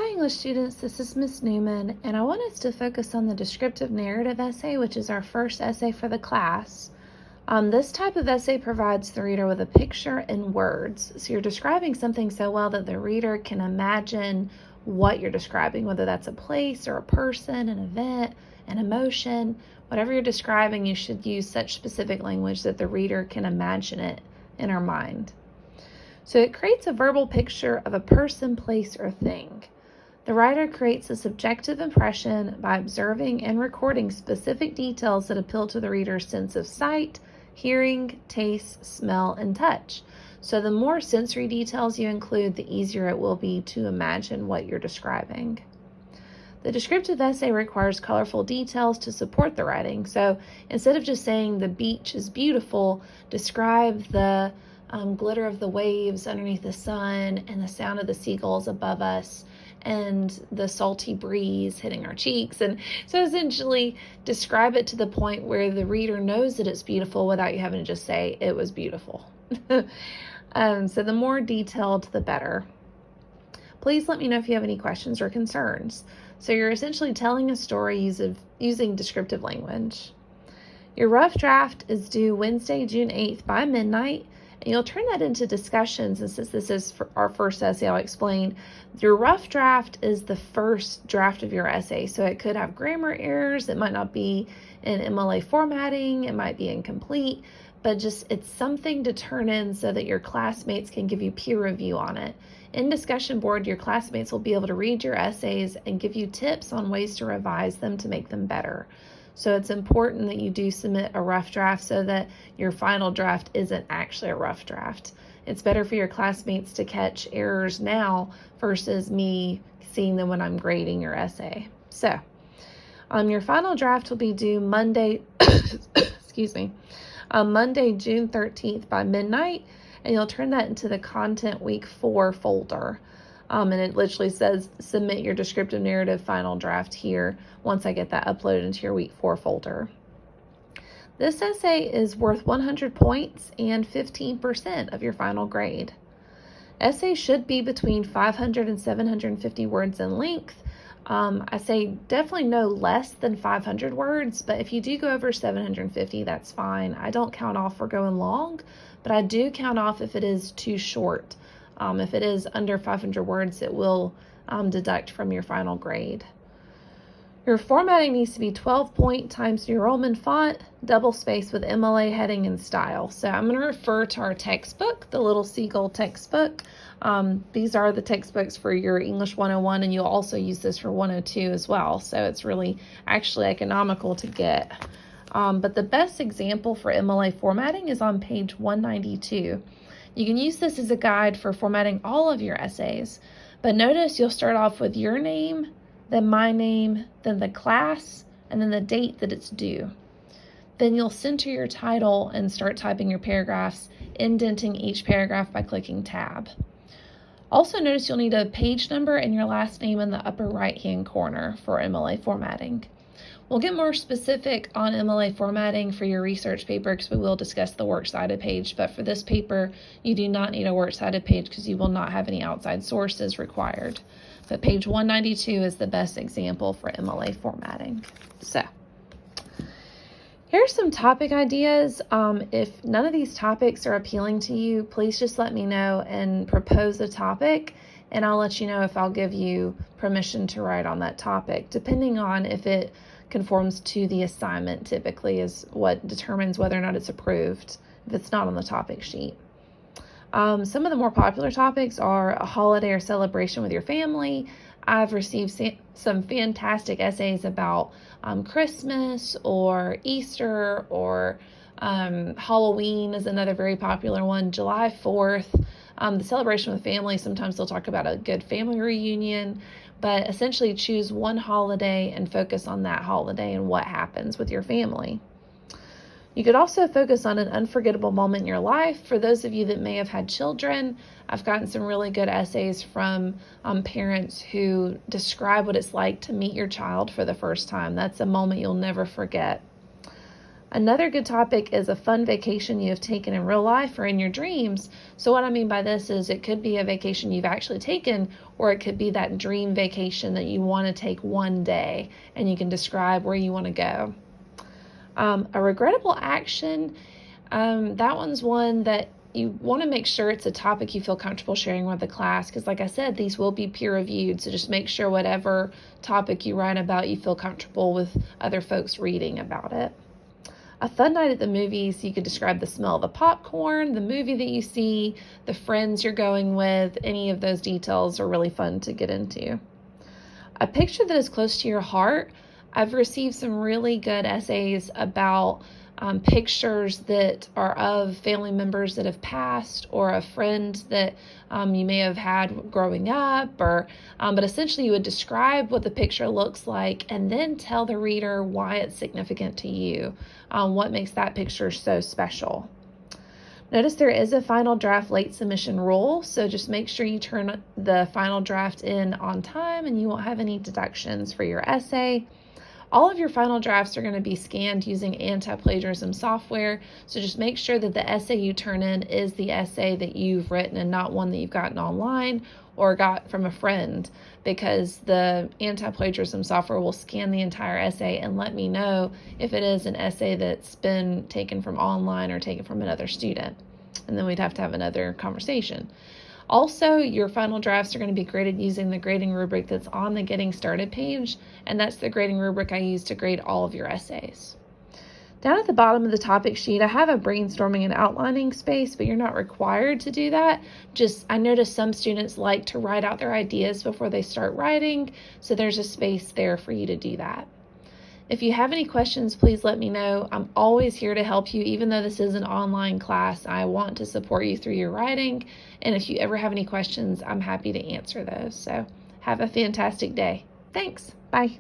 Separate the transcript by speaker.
Speaker 1: Hi English students, this is Miss Newman, and I want us to focus on the descriptive narrative essay, which is our first essay for the class. This type of essay provides the reader with a picture and words. So you're describing something so well that the reader can imagine what you're describing, whether that's a place or a person, an event, an emotion. Whatever you're describing, you should use such specific language that the reader can imagine it in her mind. So it creates a verbal picture of a person, place, or thing. The writer creates a subjective impression by observing and recording specific details that appeal to the reader's sense of sight, hearing, taste, smell, and touch. So the more sensory details you include, the easier it will be to imagine what you're describing. The descriptive essay requires colorful details to support the writing. So instead of just saying the beach is beautiful, describe the glitter of the waves underneath the sun and the sound of the seagulls above us and the salty breeze hitting our cheeks. And so essentially describe it to the point where the reader knows that it's beautiful without you having to just say it was beautiful. So the more detailed, the better. Please let me know if you have any questions or concerns. So you're essentially telling a story using descriptive language. Your rough draft is due Wednesday, June 8th by midnight. And you'll turn that into discussions. And since this is for our first essay, I'll explain. Your rough draft is the first draft of your essay. So it could have grammar errors. It might not be in MLA formatting. It might be incomplete. But just it's something to turn in so that your classmates can give you peer review on it. In discussion board, your classmates will be able to read your essays and give you tips on ways to revise them to make them better. So it's important that you do submit a rough draft so that your final draft isn't actually a rough draft. It's better for your classmates to catch errors now versus me seeing them when I'm grading your essay. So your final draft will be due Monday, Monday, June 13th by midnight, and you'll turn that into the Content Week 4 folder. And it literally says submit your descriptive narrative final draft here once I get that uploaded into your week 4 folder. This essay is worth 100 points and 15% of your final grade. Essays should be between 500 and 750 words in length. I say definitely no less than 500 words, but if you do go over 750, that's fine. I don't count off for going long, but I do count off if it is too short. If it is under 500 words, it will deduct from your final grade. Your formatting needs to be 12-point Times New Roman font, double space with MLA heading and style. So I'm going to refer to our textbook, the Little Seagull textbook. These are the textbooks for your English 101, and you'll also use this for 102 as well. So it's really actually economical to get. But the best example for MLA formatting is on page 192. You can use this as a guide for formatting all of your essays, but notice you'll start off with your name, then my name, then the class, and then the date that it's due. Then you'll center your title and start typing your paragraphs, indenting each paragraph by clicking tab. Also notice you'll need a page number and your last name in the upper right-hand corner for MLA formatting. We'll get more specific on MLA formatting for your research paper because we will discuss the works cited page, but for this paper, you do not need a works cited page because you will not have any outside sources required. But page 192 is the best example for MLA formatting. So, here's some topic ideas. If none of these topics are appealing to you, please just let me know and propose a topic, and I'll let you know if I'll give you permission to write on that topic, depending on if it conforms to the assignment. Typically is what determines whether or not it's approved if it's not on the topic sheet. Some of the more popular topics are a holiday or celebration with your family. I've received some fantastic essays about Christmas or Easter or Halloween is another very popular one. July 4th, the celebration with family, sometimes they'll talk about a good family reunion, but essentially choose one holiday and focus on that holiday and what happens with your family. You could also focus on an unforgettable moment in your life. For those of you that may have had children, I've gotten some really good essays from parents who describe what it's like to meet your child for the first time. That's a moment you'll never forget. Another good topic is a fun vacation you have taken in real life or in your dreams. So what I mean by this is it could be a vacation you've actually taken, or it could be that dream vacation that you want to take one day and you can describe where you want to go. A regrettable action, that one's one that you want to make sure it's a topic you feel comfortable sharing with the class, because like I said, these will be peer reviewed, so just make sure whatever topic you write about, you feel comfortable with other folks reading about it. A fun night at the movies, you could describe the smell of the popcorn, the movie that you see, the friends you're going with. Any of those details are really fun to get into. A picture that is close to your heart. I've received some really good essays about pictures that are of family members that have passed, or a friend that you may have had growing up, but essentially you would describe what the picture looks like and then tell the reader why it's significant to you, what makes that picture so special. Notice there is a final draft late submission rule, so just make sure you turn the final draft in on time and you won't have any deductions for your essay. All of your final drafts are going to be scanned using anti-plagiarism software, so just make sure that the essay you turn in is the essay that you've written and not one that you've gotten online or got from a friend, because the anti-plagiarism software will scan the entire essay and let me know if it is an essay that's been taken from online or taken from another student, and then we'd have to have another conversation. Also, your final drafts are going to be graded using the grading rubric that's on the Getting Started page, and that's the grading rubric I use to grade all of your essays. Down at the bottom of the topic sheet, I have a brainstorming and outlining space, but you're not required to do that. I noticed some students like to write out their ideas before they start writing, so there's a space there for you to do that. If you have any questions, please let me know. I'm always here to help you. Even though this is an online class, I want to support you through your writing. And if you ever have any questions, I'm happy to answer those. So have a fantastic day. Thanks. Bye.